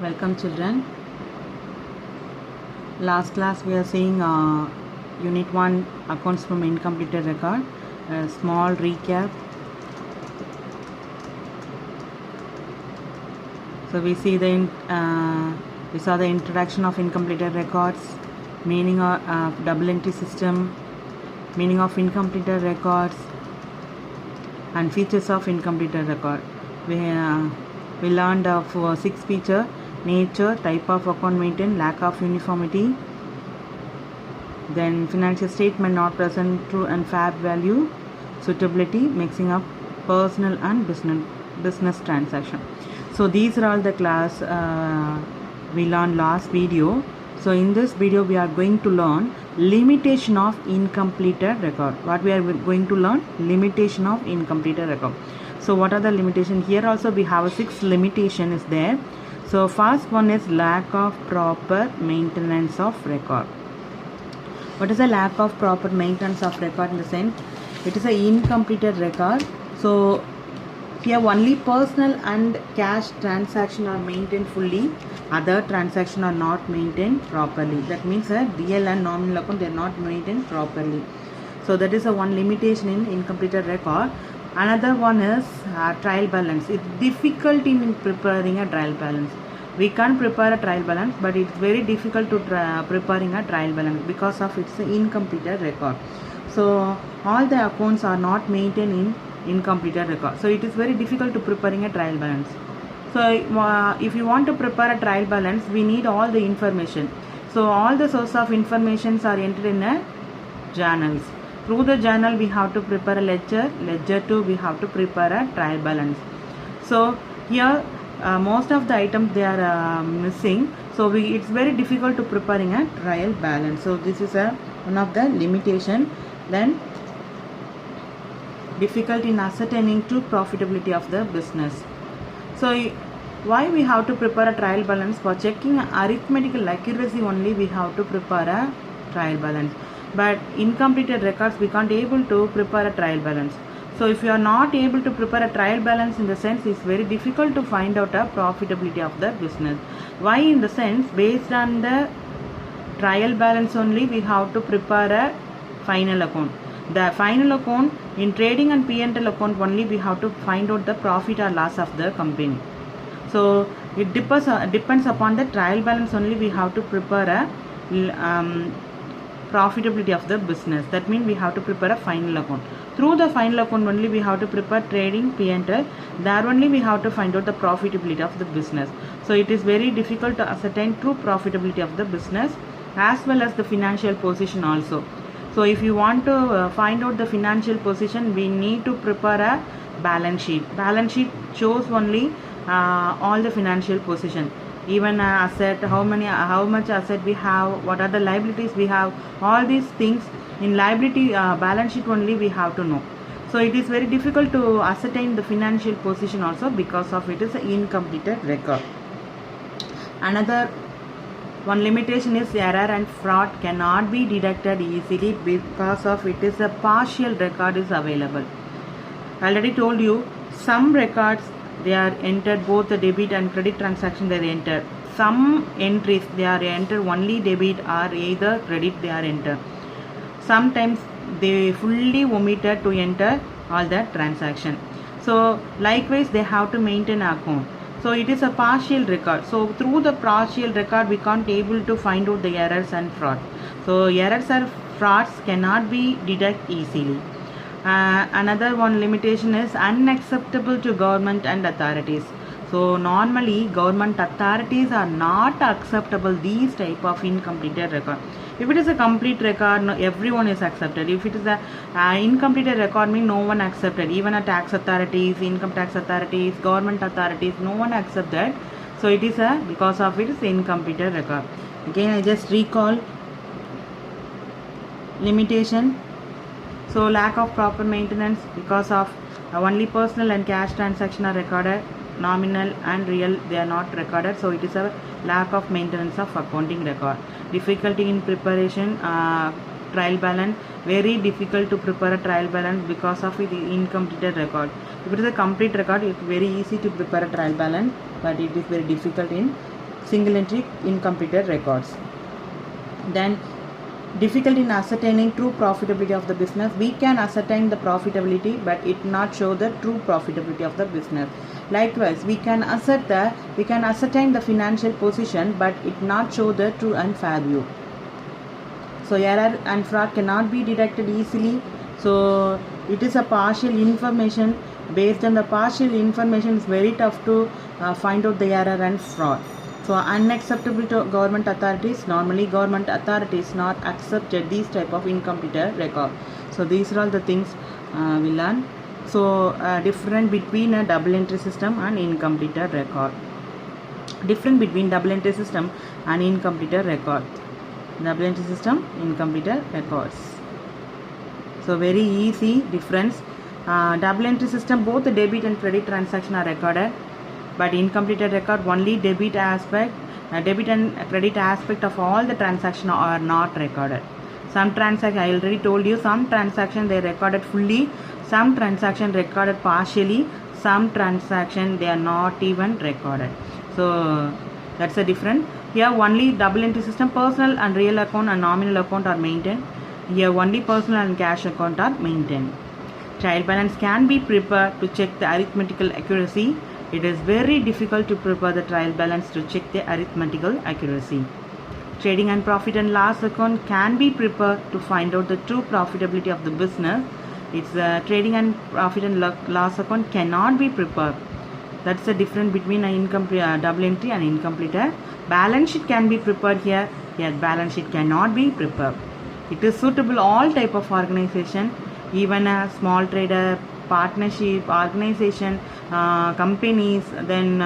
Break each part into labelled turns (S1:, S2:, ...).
S1: Welcome children. Last class we are seeing Unit 1 Accounts from Incompleted Record. A small recap. So we saw the introduction of incompleted records, meaning of double entry system, meaning of incompleted records, and features of incompleted record. We learned of 6 features: nature, type of account maintained, lack of uniformity, then financial statement not present true and fair value, suitability, mixing up personal and business transaction. So these are all the class we learned last video. So in this video we are going to learn limitation of incompleted record. What we are going to learn? Limitation of incompleted record. So what are the limitations? Here also we have 6 limitation is there. So first one is lack of proper maintenance of record. What is a lack of proper maintenance of record? In the sense, it is an incompleted record. So here only personal and cash transaction are maintained fully, other transaction are not maintained properly. That means real and nominal account they are not maintained properly. So that is a one limitation in incompleted record. Another one is trial balance. It's difficult in preparing a trial balance. We can prepare a trial balance, but it's very difficult to preparing a trial balance because of its incompleted record. So all the accounts are not maintained in incompleted record. So it is very difficult to preparing a trial balance. So if you want to prepare a trial balance, we need all the information. So all the source of informations are entered in a journals. Through the journal we have to prepare a ledger. Ledger 2 we have to prepare a trial balance. So here most of the items they are missing. So it's very difficult to preparing a trial balance. So this is one of the limitation. Then difficulty in ascertaining true profitability of the business. So why we have to prepare a trial balance? For checking arithmetical accuracy only we have to prepare a trial balance. But incompleted records we can't able to prepare a trial balance. So if you are not able to prepare a trial balance, in the sense it's very difficult to find out a profitability of the business. Why? In the sense, based on the trial balance only we have to prepare a final account. The final account in trading and P&L account only we have to find out the profit or loss of the company. So it depends upon the trial balance only we have to prepare a profitability of the business. That means we have to prepare a final account. Through the final account only we have to prepare trading P&L. There only we have to find out the profitability of the business. So it is very difficult to ascertain true profitability of the business as well as the financial position also. So if you want to find out the financial position, we need to prepare a balance sheet. Balance sheet shows only all the financial position, even asset, how much asset we have, what are the liabilities we have, all these things in liability balance sheet only we have to know. So it is very difficult to ascertain the financial position also because of it is an incompleted record. Another one limitation is error and fraud cannot be detected easily because of it is a partial record is available. I already told you some records they are entered both the debit and credit transaction they are entered. Some entries they are entered only debit or either credit they are entered. Sometimes they fully omitted to enter all that transaction. So likewise they have to maintain account. So it is a partial record. So through the partial record we can't able to find out the errors and fraud. So errors or frauds cannot be detected easily. Another one limitation is unacceptable to government and authorities. So normally government authorities are not acceptable these type of incompleted record. If it is a complete record, no, everyone is accepted. If it is a incompleted record, means no one accepted. Even a tax authorities, income tax authorities, government authorities, no one accepted. So it is because of it is incompleted record. Again, I just recall limitation. So lack of proper maintenance because of only personal and cash transaction are recorded, nominal and real they are not recorded. So it is a lack of maintenance of accounting record. Difficulty in preparation trial balance, very difficult to prepare a trial balance because of it incompleted record. If it is a complete record, it is very easy to prepare a trial balance, but it is very difficult in single entry incompleted records. Then difficulty in ascertaining true profitability of the business. We can ascertain the profitability, but it not show the true profitability of the business. Likewise, we can ascertain the financial position, but it not show the true and fair view. So error and fraud cannot be detected easily. So it is a partial information. Based on the partial information, it's very tough to find out the error and fraud. So unacceptable to government authorities. Normally government authorities not accepted these type of incompleted record. So these are all the things we learn. So different between a double entry system and incompleted record. Different between double entry system and incompleted record. Double entry system, incompleted records. So very easy difference. Double entry system, both the debit and credit transaction are recorded, but incompleted record only debit aspect, debit and credit aspect of all the transaction are not recorded. Some transaction, I already told you, some transaction they recorded fully, some transaction recorded partially, some transaction they are not even recorded. So that's a difference. Here only double entry system, personal and real account and nominal account are maintained. Here only personal and cash account are maintained. Trial balance can be prepared to check the arithmetical accuracy. It is very difficult to prepare the trial balance to check the arithmetical accuracy. Trading and profit and loss account can be prepared to find out the true profitability of the business. It's trading and profit and loss account cannot be prepared. That's the difference between an double entry and incompleted. Balance sheet can be prepared here. Here balance sheet cannot be prepared. It is suitable all type of organization, even a small trader, partnership, organization, companies, then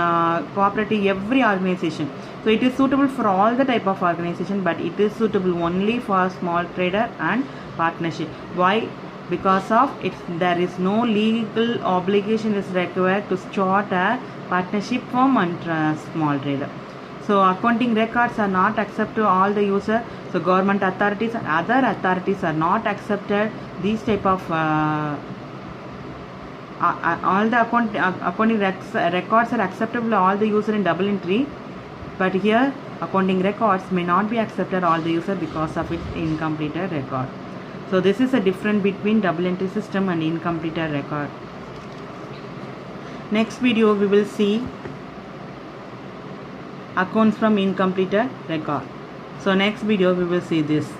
S1: cooperative, every organization. So it is suitable for all the type of organization, but it is suitable only for small trader and partnership. Why? Because of it, there is no legal obligation is required to start a partnership firm and small trader. So accounting records are not accepted to all the user. So government authorities and other authorities are not accepted these type of all the accounting records are acceptable to all the user in double entry, but here accounting records may not be accepted all the user because of its incompleted record. So this is a difference between double entry system and incompleted record. Next video we will see accounts from incompleted record. So next video we will see this.